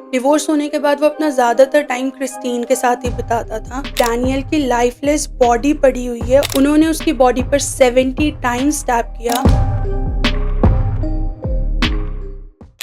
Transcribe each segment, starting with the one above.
Divorce होने के बाद वो अपना ज़्यादातर टाइम क्रिस्टीन के साथ ही बिताता था। डैनियल की लाइफलेस बॉडी पड़ी हुई है। उन्होंने उसकी बॉडी पर 70 टाइम्स टैप किया।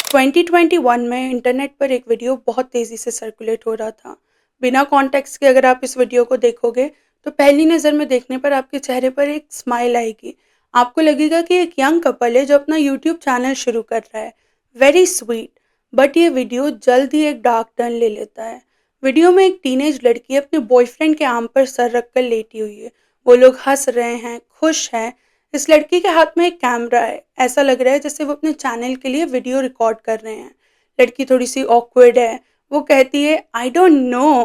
2021 में इंटरनेट पर एक वीडियो बहुत तेज़ी से सर्कुलेट हो रहा था। बिना कॉन्टेक्स्ट के अगर आप इस वीडियो को देखोगे, तो पहली नज़र में देखने पर आपके चेहरे पर एक स्माइल आएगी। आपको लगेगा कि एक यंग कपल है जो अपना यूट्यूब चैनल शुरू कर रहा है। Very sweet. बट ये वीडियो जल्द ही एक डार्क टर्न ले लेता है। वीडियो में एक टीनेज लड़की अपने बॉयफ्रेंड के आर्म पर सर रखकर लेटी हुई है। वो लोग हंस रहे हैं, खुश हैं। इस लड़की के हाथ में एक कैमरा है। ऐसा लग रहा है जैसे वो अपने चैनल के लिए वीडियो रिकॉर्ड कर रहे हैं। लड़की थोड़ी सी ऑकवर्ड है। वो कहती है आई डोंट नो।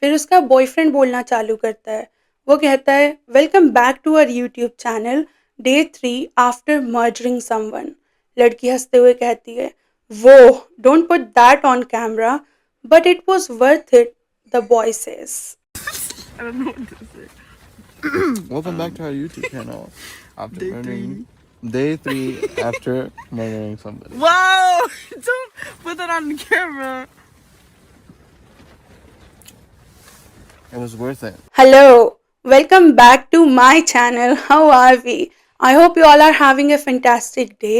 फिर उसका बॉयफ्रेंड बोलना चालू करता है। वो कहता है welcome back to our YouTube channel, day 3 after murdering someone. लड़की हंसते हुए कहती है वो don't put that on camera, but it was worth it, the boy says. I don't know what to say. Welcome back to our YouTube channel. After Day murdering, day 3 after murdering somebody. Wow! Don't put that on the camera. It was worth it. Hello, welcome back to my channel. How are we? I hope you all are having a fantastic day.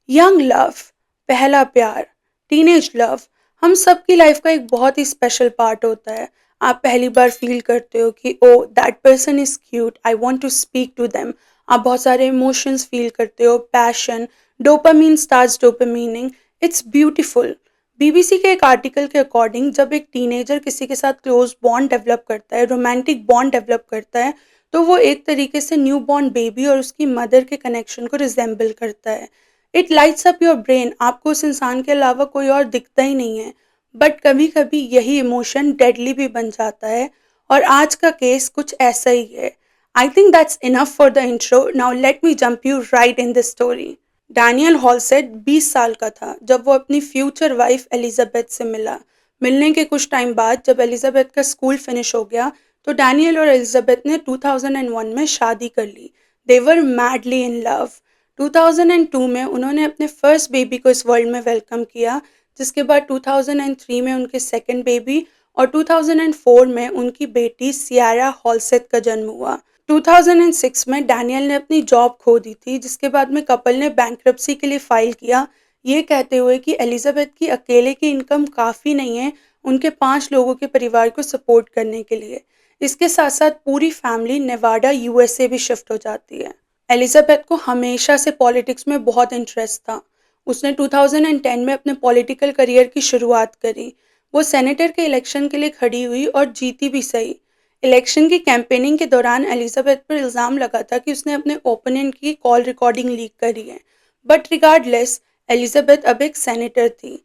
Young love, पहला प्यार, teenage love, हम सबकी life का एक बहुत ही special part होता है। आप पहली बार फील करते हो कि oh that person is cute, I want to speak to them. आप बहुत सारे इमोशंस फील करते हो, passion, dopamine starts dopamining. It's beautiful. BBC के एक आर्टिकल के अकॉर्डिंग जब एक टीनेजर किसी के साथ क्लोज बॉन्ड डेवलप करता है, रोमांटिक बॉन्ड डेवलप करता है, तो वो एक तरीके से न्यू बॉर्न बेबी और उसकी मदर के कनेक्शन को रिजेंबल करता है। It lights up your brain. आपको उस इंसान के अलावा कोई और दिखता ही नहीं है। बट कभी कभी यही इमोशन डेडली भी बन जाता है, और आज का केस कुछ ऐसा ही है। I think that's enough for the intro. Now let me jump you right in the story. Daniel Halsett 20 साल का था जब वो अपनी फ्यूचर वाइफ एलिजाबेथ से मिला। मिलने के कुछ टाइम बाद जब एलिजाबेथ का स्कूल फिनिश हो गया, तो डैनियल और एलिजाबेथ ने 2001 में शादी कर ली। दे वर मैडली इन लव। 2002 में उन्होंने अपने फर्स्ट बेबी को इस वर्ल्ड में वेलकम किया, जिसके बाद 2003 में उनके सेकंड बेबी और 2004 में उनकी बेटी सियारा हॉलसेट का जन्म हुआ। 2006 में डैनियल ने अपनी जॉब खो दी थी, जिसके बाद में कपल ने बैंक्रप्सी के लिए फाइल किया, ये कहते हुए कि एलिजाबेथ की अकेले की इनकम काफ़ी नहीं है उनके 5 लोगों के परिवार को सपोर्ट करने के लिए। इसके साथ साथ पूरी फैमिली नेवाडा यूएसए भी शिफ्ट हो जाती है। एलिजाबेथ को हमेशा से पॉलिटिक्स में बहुत इंटरेस्ट था। उसने 2010 में अपने पॉलिटिकल करियर की शुरुआत करी। वो सेनेटर के इलेक्शन के लिए खड़ी हुई और जीती भी सही। इलेक्शन की कैंपेनिंग के दौरान एलिजाबेथ पर इल्ज़ाम लगा था कि उसने अपने ओपोनेंट की कॉल रिकॉर्डिंग लीक करी है। बट रिगार्डलेस, एलिजाबेथ अब एक सेनेटर थी।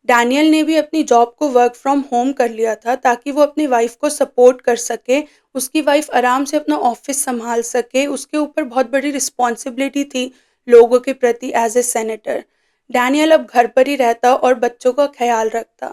डैनियल ने भी अपनी जॉब को वर्क फ्रॉम होम कर लिया था ताकि वो अपनी वाइफ को सपोर्ट कर सके। उसकी वाइफ आराम से अपना ऑफिस संभाल सके। उसके ऊपर बहुत बड़ी रिस्पॉन्सिबिलिटी थी लोगों के प्रति एज ए सेनेटर। डैनियल अब घर पर ही रहता और बच्चों का ख्याल रखता।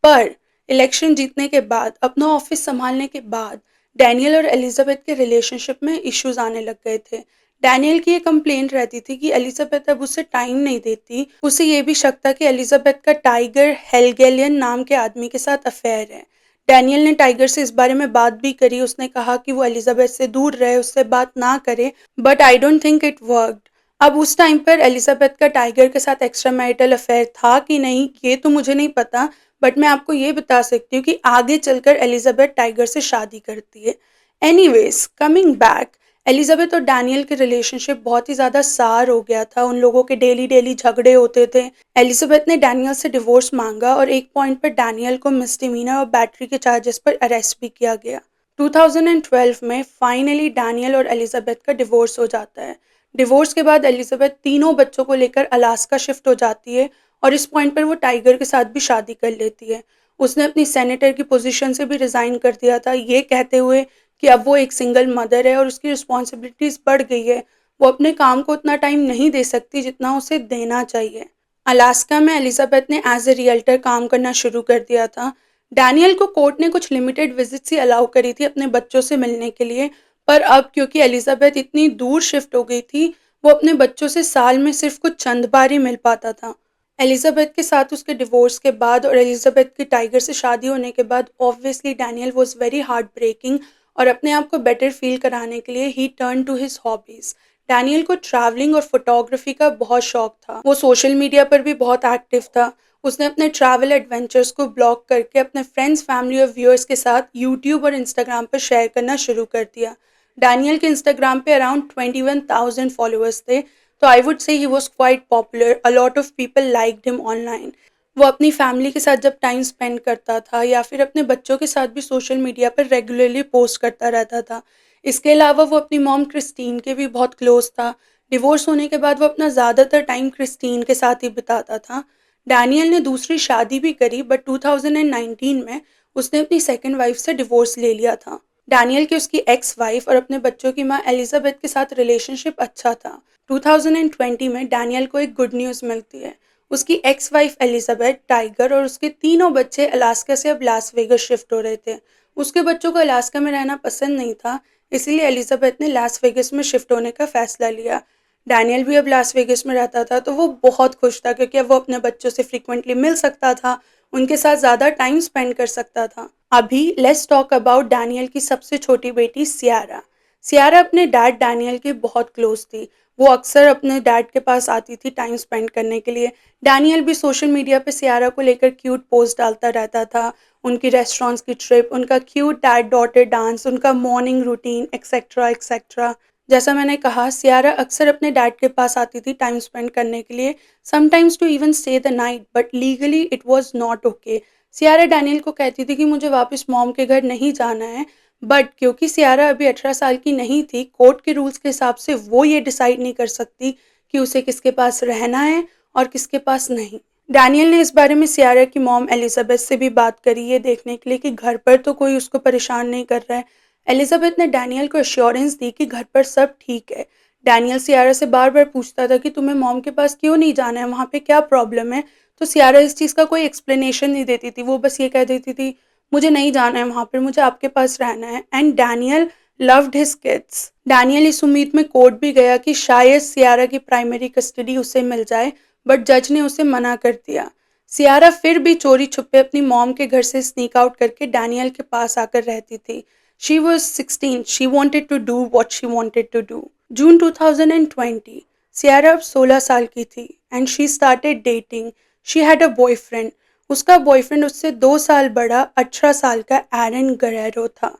पर इलेक्शन जीतने के बाद, अपना ऑफिस संभालने के बाद, डैनियल और एलिजाबेथ के रिलेशनशिप में इश्यूज आने लग गए थे। डैनियल की ये कंप्लेंट रहती थी कि एलिजाबेथ अब उसे टाइम नहीं देती। उसे ये भी शक था कि एलिजाबेथ का टाइगर हेलगेलियन नाम के आदमी के साथ अफेयर है। डैनियल ने टाइगर से इस बारे में बात भी करी। उसने कहा कि वो एलिजाबेथ से दूर रहे, उससे बात ना करे, but I don't think it worked. अब उस टाइम पर एलिजाबेथ का टाइगर के साथ एक्स्ट्रा मैरिटल अफेयर था कि नहीं, ये तो मुझे नहीं पता, बट मैं आपको ये बता सकती हूँ कि आगे चलकर एलिजाबेथ टाइगर से शादी करती है। एनीवेज, कमिंग बैक, एलिजाबेथ और डैनियल के रिलेशनशिप बहुत ही ज़्यादा सार हो गया था। उन लोगों के डेली डेली झगड़े होते थे। एलिजाबेथ ने डैनियल से डिवोर्स मांगा और एक पॉइंट पर डैनियल को मिसडिमीनर और बैटरी के चार्जेस पर अरेस्ट भी किया गया। 2012 में फाइनली डैनियल और एलिजाबेथ का डिवोर्स हो जाता है। डिवोर्स के बाद एलिजाबेथ तीनों बच्चों को लेकर अलास्का शिफ्ट हो जाती है और इस पॉइंट पर वो टाइगर के साथ भी शादी कर लेती है। उसने अपनी सेनेटर की पोजीशन से भी रिज़ाइन कर दिया था, ये कहते हुए कि अब वो एक सिंगल मदर है और उसकी रिस्पॉन्सिबिलिटीज़ बढ़ गई है। वो अपने काम को उतना टाइम नहीं दे सकती जितना उसे देना चाहिए। अलास्का में एलिजाबेथ ने एज ए रियल्टर काम करना शुरू कर दिया था। डैनियल को कोर्ट ने कुछ लिमिटेड विजिट्स ही अलाउ करी थी अपने बच्चों से मिलने के लिए, पर अब क्योंकि एलिजाबेथ इतनी दूर शिफ्ट हो गई थी, वो अपने बच्चों से साल में सिर्फ कुछ चंद बार ही मिल पाता था। एलिज़ाबेथ के साथ उसके डिवोर्स के बाद और एलिज़ाबेथ की टाइगर से शादी होने के बाद obviously Daniel was very heart breaking और अपने आप को बेटर फ़ील कराने के लिए he turn to his hobbies. Daniel को ट्रैवलिंग और फ़ोटोग्राफ़ी का बहुत शौक था। वो सोशल मीडिया पर भी बहुत एक्टिव था। उसने अपने ट्रैवल एडवेंचर्स को ब्लॉग करके अपने फ्रेंड्स, फैमिली और व्यूअर्स के साथ यूट्यूब और इंस्टाग्राम पर शेयर करना शुरू कर दिया। डैनियल के इंस्टाग्राम पे अराउंड 21,000 फॉलोअर्स थे, तो I would say he was quite popular. A lot of people liked him online. वो अपनी फैमिली के साथ जब टाइम स्पेंड करता था या फिर अपने बच्चों के साथ भी सोशल मीडिया पर रेगुलरली पोस्ट करता रहता था। इसके अलावा वो अपनी मॉम क्रिस्टीन के भी बहुत क्लोज था। डिवोर्स होने के बाद वो अपना ज़्यादातर टाइम क्रिस्टीन के साथ ही बिताता था। डैनियल ने दूसरी शादी भी करी बट 2019 में उसने अपनी सेकंड वाइफ से डिवोर्स ले लिया था। डैनियल की उसकी एक्स वाइफ और अपने बच्चों की माँ एलिजाबेथ के साथ रिलेशनशिप अच्छा था। 2020 में डैनियल को एक गुड न्यूज़ मिलती है। उसकी एक्स वाइफ एलिजाबेथ, टाइगर और उसके तीनों बच्चे अलास्का से अब लास वेगस शिफ्ट हो रहे थे। उसके बच्चों को अलास्का में रहना पसंद नहीं था, इसीलिए एलिजाबेथ ने लास वेगस में शिफ्ट होने का फैसला लिया। डैनियल भी अब लास वेगस में रहता था, तो वो बहुत खुश था क्योंकि अब वो अपने बच्चों से फ्रीक्वेंटली मिल सकता था, उनके साथ ज़्यादा टाइम स्पेंड कर सकता था। अभी लेट्स टॉक अबाउट डैनियल की सबसे छोटी बेटी सियारा। सियारा अपने डैड डैनियल की बहुत क्लोज थी। वो अक्सर अपने डैड के पास आती थी टाइम स्पेंड करने के लिए। डैनियल भी सोशल मीडिया पे सियारा को लेकर क्यूट पोस्ट डालता रहता था। उनकी रेस्टोरेंट्स की ट्रिप, उनका क्यूट डैड डॉटर डांस, उनका मॉर्निंग रूटीन एक्सेट्रा एक्सेट्रा। जैसा मैंने कहा, सियारा अक्सर अपने डैड के पास आती थी टाइम स्पेंड करने के लिए, sometimes to even stay the night, but legally it was not okay. Ciara Daniel को कहती थी कि मुझे वापस मॉम के घर नहीं जाना है, बट क्योंकि सियारा अभी 18 साल की नहीं थी, कोर्ट के रूल्स के हिसाब से वो ये डिसाइड नहीं कर सकती कि उसे किसके पास रहना है और किसके पास नहीं। डैनियल ने इस बारे में सियारा की मॉम एलिजाबेथ से भी बात करी, ये देखने के लिए कि घर पर तो कोई उसको परेशान नहीं कर रहा है। एलिजाबेथ ने डैनियल को एश्योरेंस दी कि घर पर सब ठीक है। डैनियल सियारा से बार बार पूछता था कि तुम्हें मॉम के पास क्यों नहीं जाना है, वहाँ पे क्या प्रॉब्लम है। तो सियारा इस चीज़ का कोई एक्सप्लेनेशन नहीं देती थी, वो बस ये कह देती थी मुझे नहीं जाना है वहाँ पर, मुझे आपके पास रहना है। And Daniel loved his kids. Daniel इस उम्मीद में कोर्ट भी गया कि शायद सियारा की प्राइमरी कस्टडी उसे मिल जाए, बट जज ने उसे मना कर दिया। सियारा फिर भी चोरी छुपे अपनी मॉम के घर से स्नीक आउट करके डैनियल के पास आकर रहती थी। She was 16. She wanted to do what she wanted to do. June 2020, Ciara अब 16 साल की थी and she started dating. She had a boyfriend. उसका बॉयफ्रेंड उससे 2 साल बड़ा 18 साल का एरन गरेरो था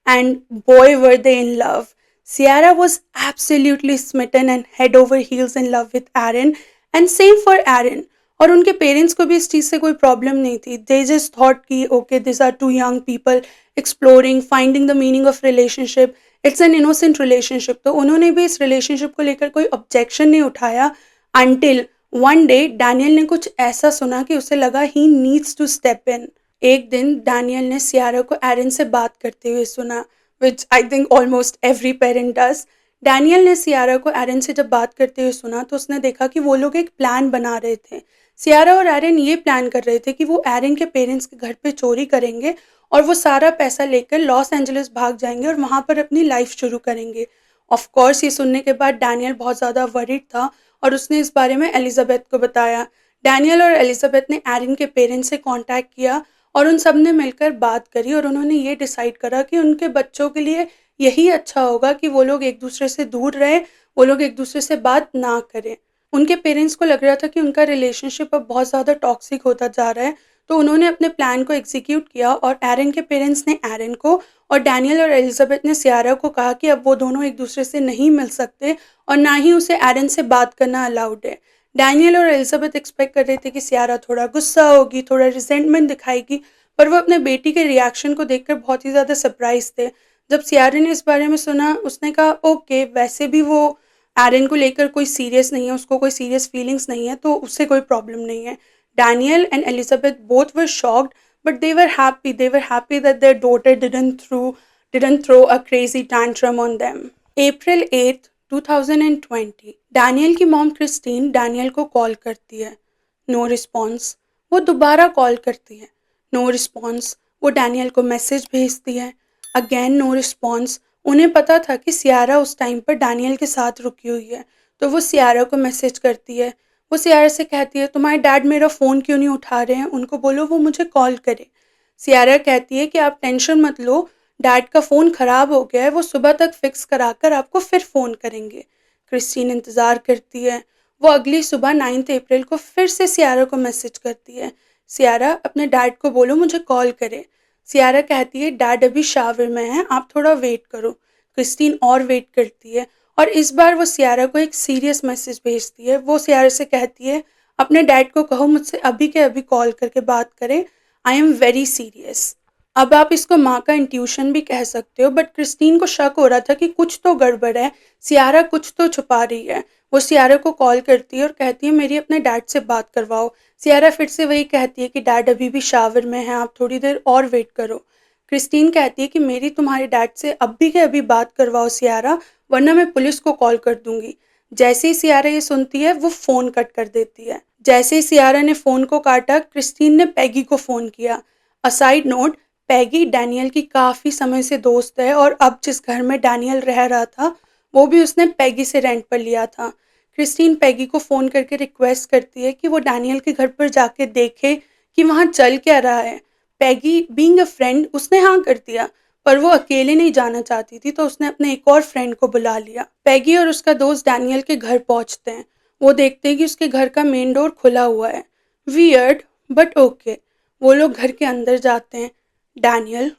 and boy were they in love. Sierra was absolutely smitten and head over heels in love with Aaron and same for Aaron. और उनके parents को भी इस चीज़ से कोई प्रॉब्लम नहीं थी। दे जस्ट थॉट कि okay this are two young people exploring finding the meaning of relationship, it's an innocent relationship. तो उन्होंने भी इस रिलेशनशिप को लेकर कोई ऑब्जेक्शन नहीं उठाया अनटिल वन डे डैनियल ने कुछ ऐसा सुना कि उसे लगा he needs to step in. एक दिन डैनियल ने सियारा को एरन से बात करते हुए सुना, which I think almost every parent does. Daniel ने सियारा को एरन से जब बात करते हुए सुना तो उसने देखा कि वो लोग एक प्लान बना रहे थे। सियारा और एरन ये प्लान कर रहे थे कि वो एरन के पेरेंट्स के घर पे चोरी करेंगे और वो सारा पैसा लेकर लॉस एंजलिस भाग जाएंगे और वहाँ पर अपनी लाइफ शुरू करेंगे। ऑफ कोर्स ये सुनने के बाद डैनियल बहुत ज़्यादा वरीड था और उसने इस बारे में एलिजाबेथ को बताया। डैनियल और एलिजाबेथ ने एरन के पेरेंट्स से कांटेक्ट किया और उन सब ने मिलकर बात करी और उन्होंने ये डिसाइड करा कि उनके बच्चों के लिए यही अच्छा होगा कि वो लोग एक दूसरे से दूर रहें, वो लोग एक दूसरे से बात ना करें। उनके पेरेंट्स को लग रहा था कि उनका रिलेशनशिप अब बहुत ज़्यादा टॉक्सिक होता जा रहा है, तो उन्होंने अपने प्लान को एग्जीक्यूट किया और एरन के पेरेंट्स ने एरन को और डैनियल और एलिजाबेथ ने सियारा को कहा कि अब वो दोनों एक दूसरे से नहीं मिल सकते और ना ही उसे एरन से बात करना अलाउड है। डैनियल और एलिजाबेथ एक्सपेक्ट कर रहे थे कि सियारा थोड़ा गुस्सा होगी, थोड़ा रिजेंटमेंट दिखाएगी, पर वो अपने बेटी के रिएक्शन को देखकर बहुत ही ज़्यादा सरप्राइज थे। जब सियारा ने इस बारे में सुना, उसने कहा ओके वैसे भी वो एरन को लेकर कोई सीरियस नहीं है, उसको कोई सीरियस फीलिंग्स नहीं है, तो उससे कोई प्रॉब्लम नहीं है। Daniel and Elizabeth both were shocked, but they were happy. They were happy that their daughter didn't throw a crazy tantrum on them. April 8, 2020, Daniel की मॉम क्रिस्टीन डैनियल को call करती है। No response. वो दोबारा call करती है। No response. वो Daniel को मैसेज भेजती है। Again no response. उन्हें पता था कि सियारा उस टाइम पर डैनियल के साथ रुकी हुई है, तो वो सियारा को मैसेज करती है। वो सियारा से कहती है, तुम्हारे डैड मेरा फ़ोन क्यों नहीं उठा रहे हैं, उनको बोलो वो मुझे कॉल करे। सियारा कहती है कि आप टेंशन मत लो, डैड का फ़ोन ख़राब हो गया है, वो सुबह तक फिक्स करा कर आपको फिर फ़ोन करेंगे। क्रिस्टीन इंतज़ार करती है। वो अगली सुबह 9 अप्रैल को फिर से सियारा को मैसेज करती है, सियारा अपने डैड को बोलो मुझे कॉल करे। सियारा कहती है, डैड अभी शावर में हैं, आप थोड़ा वेट करो। क्रिस्टीन और वेट करती है और इस बार वो सियारा को एक सीरियस मैसेज भेजती है। वो सियारा से कहती है, अपने डैड को कहो मुझसे अभी के अभी कॉल करके बात करें, आई एम वेरी सीरियस। अब आप इसको माँ का इंट्यूशन भी कह सकते हो, बट क्रिस्टीन को शक हो रहा था कि कुछ तो गड़बड़ है, सियारा कुछ तो छुपा रही है। वो सियारा को कॉल करती है और कहती है, मेरी अपने डैड से बात करवाओ। सियारा फिर से वही कहती है कि डैड अभी भी शावर में हैं, आप थोड़ी देर और वेट करो। क्रिस्टीन कहती है कि मेरी तुम्हारे डैड से अभी के अभी बात करवाओ सियारा, वरना मैं पुलिस को कॉल कर दूंगी। जैसे ही सियारा ये सुनती है वो फ़ोन कट कर देती है। जैसे ही सियारा ने फ़ोन को काटा, क्रिस्टीन ने पैगी को फ़ोन किया। असाइड नोट, पैगी डैनियल की काफ़ी समय से दोस्त है और अब जिस घर में डैनियल रह रहा था वो भी उसने पैगी से रेंट पर लिया था। क्रिस्टीन पैगी को फ़ोन करके रिक्वेस्ट करती है कि वो डैनियल के घर पर जाके देखे कि वहाँ चल क्या रहा है। पैगी बीइंग अ फ्रेंड उसने हाँ कर दिया, पर वो अकेले नहीं जाना चाहती थी, तो उसने अपने एक और फ्रेंड को बुला लिया। पैगी और उसका दोस्त डैनियल के घर पहुंचते हैं। वो देखते हैं कि उसके घर का मेन डोर खुला हुआ है। Weird but okay. वो लोग घर के अंदर जाते हैं। Daniel,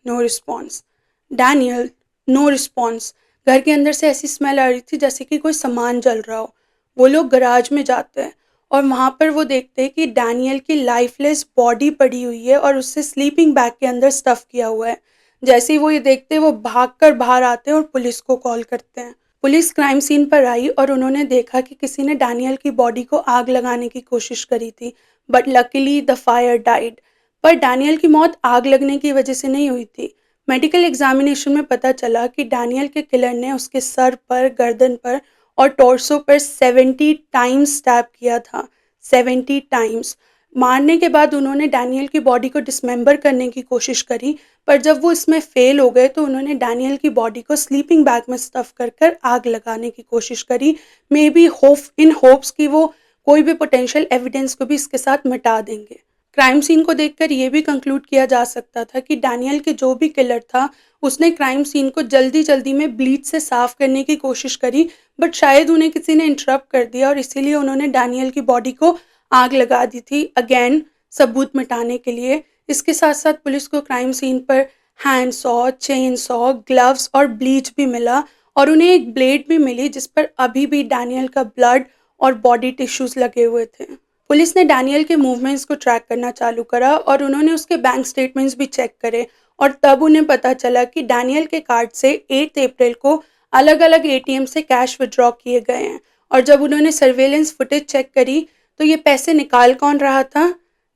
no response. Daniel, no response. घर के अंदर से ऐसी स्मेल आ रही थी जैसे कि कोई सामान जल रहा हो। वो लोग गराज में जाते हैं और वहाँ पर वो देखते हैं कि डैनियल की लाइफलेस बॉडी पड़ी हुई है और उससे स्लीपिंग बैग के अंदर स्टफ़ किया हुआ है। जैसे ही वो ये देखते हैं वो भागकर बाहर आते हैं और पुलिस को कॉल करते हैं। पुलिस क्राइम सीन पर आई और उन्होंने देखा कि किसी ने डैनियल की बॉडी को आग लगाने की कोशिश करी थी, but luckily the fire died. पर डैनियल की मौत आग लगने की वजह से नहीं हुई थी। मेडिकल एग्जामिनेशन में पता चला कि डैनियल के किलर ने उसके सर पर, गर्दन पर और टॉर्सो पर 70 टाइम्स स्टैब किया था। 70 टाइम्स। मारने के बाद उन्होंने डैनियल की बॉडी को डिसमेंबर करने की कोशिश करी, पर जब वो इसमें फेल हो गए तो उन्होंने डैनियल की बॉडी को स्लीपिंग बैग में स्टफ कर कर आग लगाने की कोशिश करी, मे बी होप्स कि वो कोई भी पोटेंशियल एविडेंस को भी इसके साथ मिटा देंगे। क्राइम सीन को देखकर ये भी कंक्लूड किया जा सकता था कि डैनियल के जो भी किलर था उसने क्राइम सीन को जल्दी जल्दी में ब्लीच से साफ करने की कोशिश करी, बट शायद उन्हें किसी ने इंटरप्ट कर दिया और इसीलिए उन्होंने डैनियल की बॉडी को आग लगा दी थी, अगेन सबूत मिटाने के लिए। इसके साथ साथ पुलिस को क्राइम सीन पर hand saw, chain saw, gloves और ब्लीच भी मिला और उन्हें एक ब्लेड भी मिली जिस पर अभी भी डैनियल का ब्लड और बॉडी टिश्यूज लगे हुए थे। पुलिस ने डैनियल के मूवमेंट्स को ट्रैक करना चालू करा और उन्होंने उसके बैंक स्टेटमेंट्स भी चेक करे और तब उन्हें पता चला कि डैनियल के कार्ड से 8 अप्रैल को अलग अलग एटीएम से कैश विड्रॉ किए गए हैं और जब उन्होंने सर्वेलेंस फुटेज चेक करी तो ये पैसे निकाल कौन रहा था?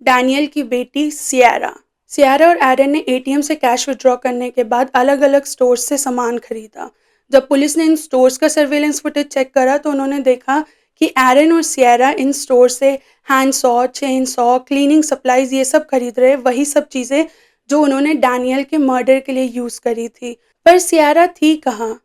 डैनियल की बेटी सियारा। सियारा और एरन ने एटीएम से कैश विड्रॉ करने के बाद अलग अलग स्टोर्स से सामान खरीदा। जब पुलिस ने इन स्टोर्स का सर्वेलेंस फुटेज चेक करा तो उन्होंने देखा कि एरन और सियारा इन स्टोर से hand saw, chain saw, cleaning supplies ये सब खरीद रहे, वही सब चीज़ें जो उन्होंने डैनियल के मर्डर के लिए यूज़ करी थी। पर सियारा थी कहाँ?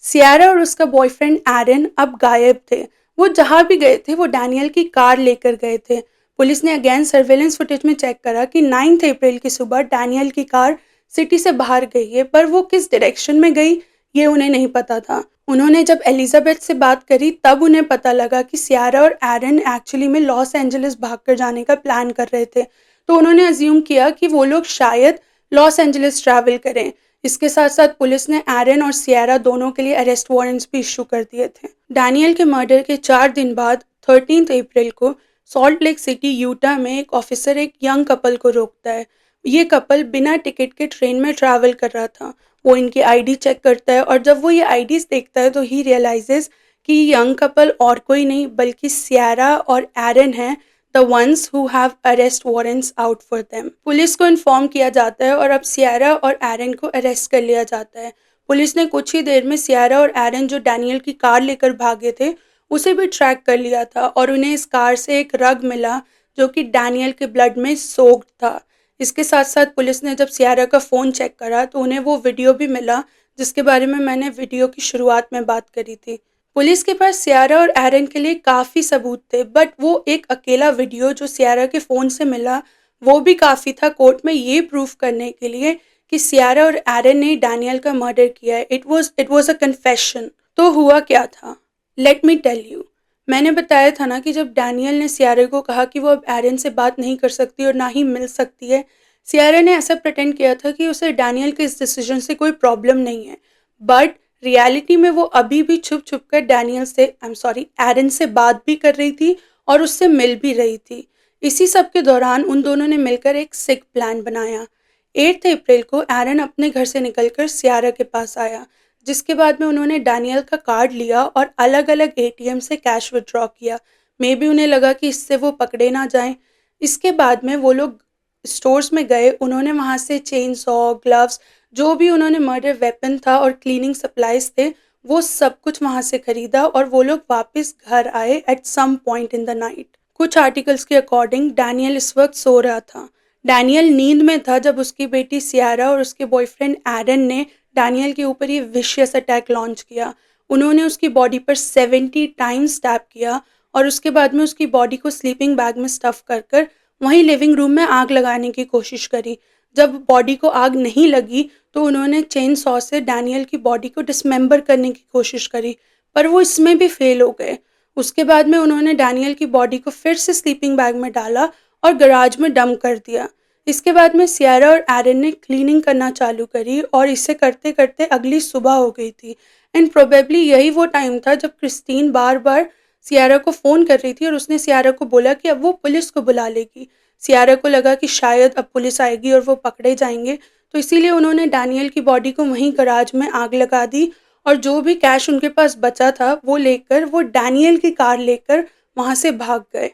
सियारा और उसका बॉयफ्रेंड एरन अब गायब थे। वो जहाँ भी गए थे वो डैनियल की कार लेकर गए थे। पुलिस ने अगेन सर्वेलेंस फुटेज में चेक करा कि 9 अप्रैल की सुबह डैनियल की कार सिटी से बाहर गई है, पर वो किस डायरेक्शन में गई ये उन्हें नहीं पता था। उन्होंने जब एलिजाबेथ से बात करी तब उन्हें पता लगा कि सियारा और एरन एक्चुअली में लॉस एंजलिस भागकर जाने का प्लान कर रहे थे, तो उन्होंने अज्यूम किया कि वो लोग शायद लॉस एंजलिस ट्रैवल करें। इसके साथ साथ पुलिस ने एरन और सियारा दोनों के लिए अरेस्ट वारंट्स भी इशू कर दिए थे। डैनियल के मर्डर के 4 दिन बाद 13 अप्रैल को सॉल्ट लेक सिटी यूटा में एक ऑफिसर एक यंग कपल को रोकता है। ये कपल बिना टिकट के ट्रेन में ट्रैवल कर रहा था। वो इनकी आईडी चेक करता है और जब वो ये आईडीज देखता है तो ही रियलाइजेस कि यंग कपल और कोई नहीं बल्कि सियारा और एरन हैं, the ones who have arrest warrants out for them. Police को इन्फॉर्म किया जाता है और अब सियारा और एरन को अरेस्ट कर लिया जाता है। पुलिस ने कुछ ही देर में सियारा और एरन जो डैनियल की कार लेकर भागे थे उसे भी ट्रैक कर लिया था और उन्हें इस कार से एक रग मिला जो कि डैनियल के ब्लड में सोक्ड था। इसके साथ साथ पुलिस ने जब सियारा का फ़ोन चेक करा तो उन्हें वो वीडियो भी मिला जिसके बारे में मैंने वीडियो की शुरुआत में बात करी थी। पुलिस के पास सियारा और एरन के लिए काफ़ी सबूत थे, बट वो एक अकेला वीडियो जो सियारा के फ़ोन से मिला, वो भी काफ़ी था कोर्ट में ये प्रूफ करने के लिए कि सियारा और एरन ने डैनियल का मर्डर किया है। It was a confession. तो हुआ क्या था? Let me tell you. मैंने बताया था ना कि जब डैनियल ने सियारा को कहा कि वो अब एरन से बात नहीं कर सकती और ना ही मिल सकती है, सियारा ने ऐसा प्रिटेंड किया था कि उसे डैनियल के इस डिसीजन से कोई प्रॉब्लम नहीं है। बट रियलिटी में वो अभी भी छुप छुप कर डैनियल से एरन से बात भी कर रही थी और उससे मिल भी रही थी। इसी सब के दौरान उन दोनों ने मिलकर एक सिक प्लान बनाया। 8 अप्रैल को एरन अपने घर से निकलकर सियारा के पास आया, जिसके बाद में उन्होंने डैनियल का कार्ड लिया और अलग अलग एटीएम से कैश विड्रॉ किया। मे बी उन्हें लगा कि इससे वो पकड़े ना जाएं। इसके बाद में वो लोग स्टोर्स में गए, उन्होंने वहाँ से चेन सॉ, ग्लव्स, जो भी उन्होंने मर्डर वेपन था और क्लीनिंग सप्लाइज थे, वो सब कुछ वहाँ से खरीदा और वो लोग वापस घर आए at some point in the night. कुछ आर्टिकल्स के अकॉर्डिंग डैनियल इस वक्त सो रहा था। डैनियल नींद में था जब उसकी बेटी सियारा और उसके बॉयफ्रेंड एरन ने डैनियल के ऊपर ये विशियस अटैक लॉन्च किया। उन्होंने उसकी बॉडी पर 70 टाइम्स टैप किया और उसके बाद में उसकी बॉडी को स्लीपिंग बैग में स्टफ कर कर वहीं लिविंग रूम में आग लगाने की कोशिश करी। जब बॉडी को आग नहीं लगी तो उन्होंने चेन सॉ से डैनियल की बॉडी को डिसमेंबर करने की कोशिश करी, पर वो इसमें भी फेल हो गए। उसके बाद में उन्होंने डैनियल की बॉडी को फिर से स्लीपिंग बैग में डाला और गराज में डंप कर दिया। इसके बाद में सियारा और एरन ने क्लीनिंग करना चालू करी और इसे करते करते अगली सुबह हो गई थी। एंड प्रोबेबली यही वो टाइम था जब क्रिस्टीन बार बार सियारा को फ़ोन कर रही थी और उसने सियारा को बोला कि अब वो पुलिस को बुला लेगी। सियारा को लगा कि शायद अब पुलिस आएगी और वो पकड़े जाएंगे, तो इसीलिए उन्होंने डैनियल की बॉडी को वहीं गराज में आग लगा दी और जो भी कैश उनके पास बचा था वो लेकर वो डैनियल की कार लेकर वहाँ से भाग गए।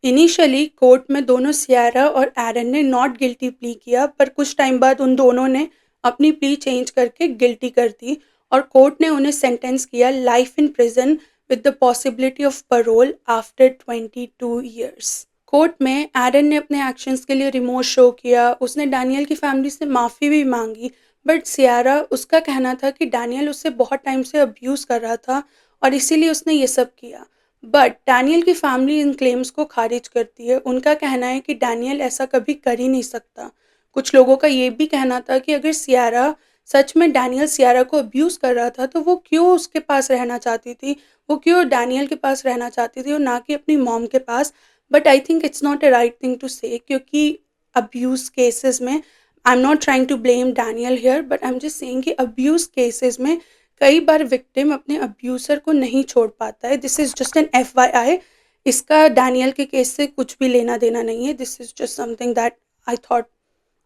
इनिशियली कोर्ट में दोनों सियारा और एरन ने नॉट गिल्टी प्ली किया, पर कुछ टाइम बाद उन दोनों ने अपनी प्ली चेंज करके गिल्टी कर दी और कोर्ट ने उन्हें सेंटेंस किया life in prison with the possibility of parole after 22 years. Court में एरन ने अपने एक्शंस के लिए रिमोर्स शो किया, उसने डैनियल की फैमिली से माफ़ी भी मांगी, बट सियारा उसका कहना था कि डैनियल उससे बहुत टाइम से अब्यूज़ कर रहा था और इसीलिए उसने ये सब किया। बट डैनियल की फैमिली इन क्लेम्स को खारिज करती है। उनका कहना है कि डैनियल ऐसा कभी कर ही नहीं सकता। कुछ लोगों का ये भी कहना था कि अगर सियारा सच में डैनियल सियारा को अब्यूज़ कर रहा था तो वो क्यों उसके पास रहना चाहती थी, वो क्यों डैनियल के पास रहना चाहती थी और ना कि अपनी मॉम के पास। But I think it's not a right thing to say, क्योंकि अब्यूज़ केसेस में I am not trying to blame Daniel here, but I am just saying कि अब्यूज़ केसेस में कई बार विक्टिम अपने अब्यूसर को नहीं छोड़ पाता है। This is just an FYI। इसका डैनियल के केस से कुछ भी लेना देना नहीं है। This is just something that I thought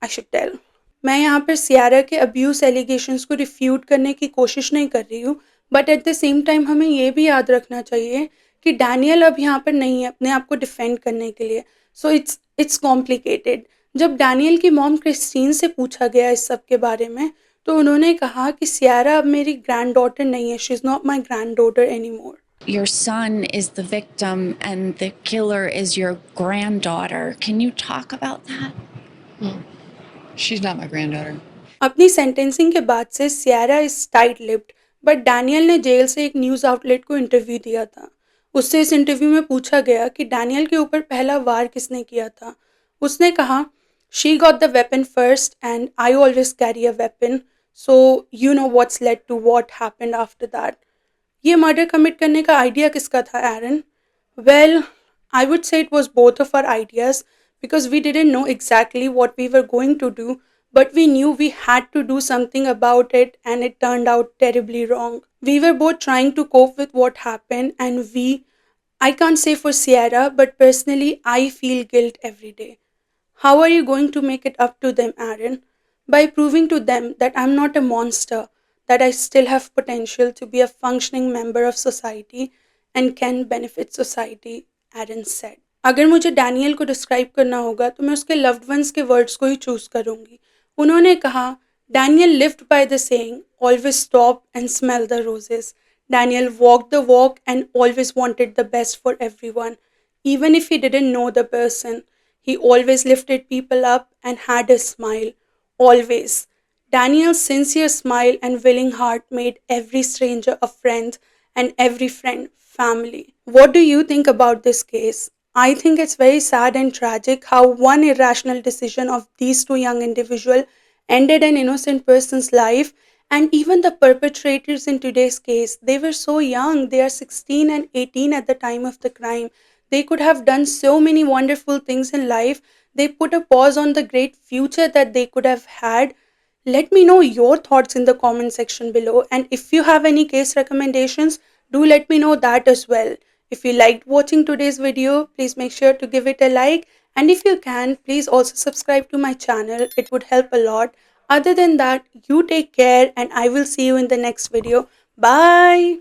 I should tell. मैं यहाँ पर सियारा के अब्यूज़ एलिगेशंस को रिफ्यूट करने की कोशिश नहीं कर रही हूँ, but at the same time हमें ये भी याद रखना चाहिए कि डैनियल अब यहाँ पर नहीं है अपने आप को डिफेंड करने के लिए। So it's complicated. जब डैनियल की मॉम क्रिस्टीन से पूछा गया इस सब के बारे में, तो उन्होंने कहा कि सियारा अब मेरी ग्रैंड डॉटर नहीं है, she is not my grand daughter any more. Your son is the victim and the killer is your granddaughter. Can you talk about that? She's not my granddaughter. अपनी sentencing के बाद से Ciara is tight lipped, but Daniel ने jail से एक news outlet को interview दिया था। उससे इस इंटरव्यू में पूछा गया कि डैनियल के ऊपर पहला वार किसने किया था। उसने कहा, she got the weapon first and I always carry a weapon, so you know what's led to what happened after that. ये मर्डर कमिट करने का आइडिया किसका था Aaron? Well, I would say it was both of our ideas because we didn't know exactly what we were going to do, but we knew we had to do something about it and it turned out terribly wrong. We were both trying to cope with what happened and I can't say for Sierra, but personally I feel guilt every day. How are you going to make it up to them, Aaron? By proving to them that I'm not a monster, that I still have potential to be a functioning member of society and can benefit society, Aaron said. अगर मुझे Daniel को describe करना होगा तो मैं उसके loved ones के words को ही चूज करूंगी। उन्होंने कहा, Daniel lived by the saying, always stop and smell the roses. Daniel walked the walk and always wanted the best for everyone, even if he didn't know the person. He always lifted people up and had a smile. Always. Daniel's sincere smile and willing heart made every stranger a friend and every friend, family. What do you think about this case? I think it's very sad and tragic how one irrational decision of these two young individuals ended an innocent person's life. And even the perpetrators in today's case, they were so young. They are 16 and 18 at the time of the crime. They could have done so many wonderful things in life. They put a pause on the great future that they could have had. Let me know your thoughts in the comment section below. And if you have any case recommendations, do let me know that as well. If you liked watching today's video, please make sure to give it a like. And if you can, please also subscribe to my channel. It would help a lot. Other than that, you take care and I will see you in the next video. Bye.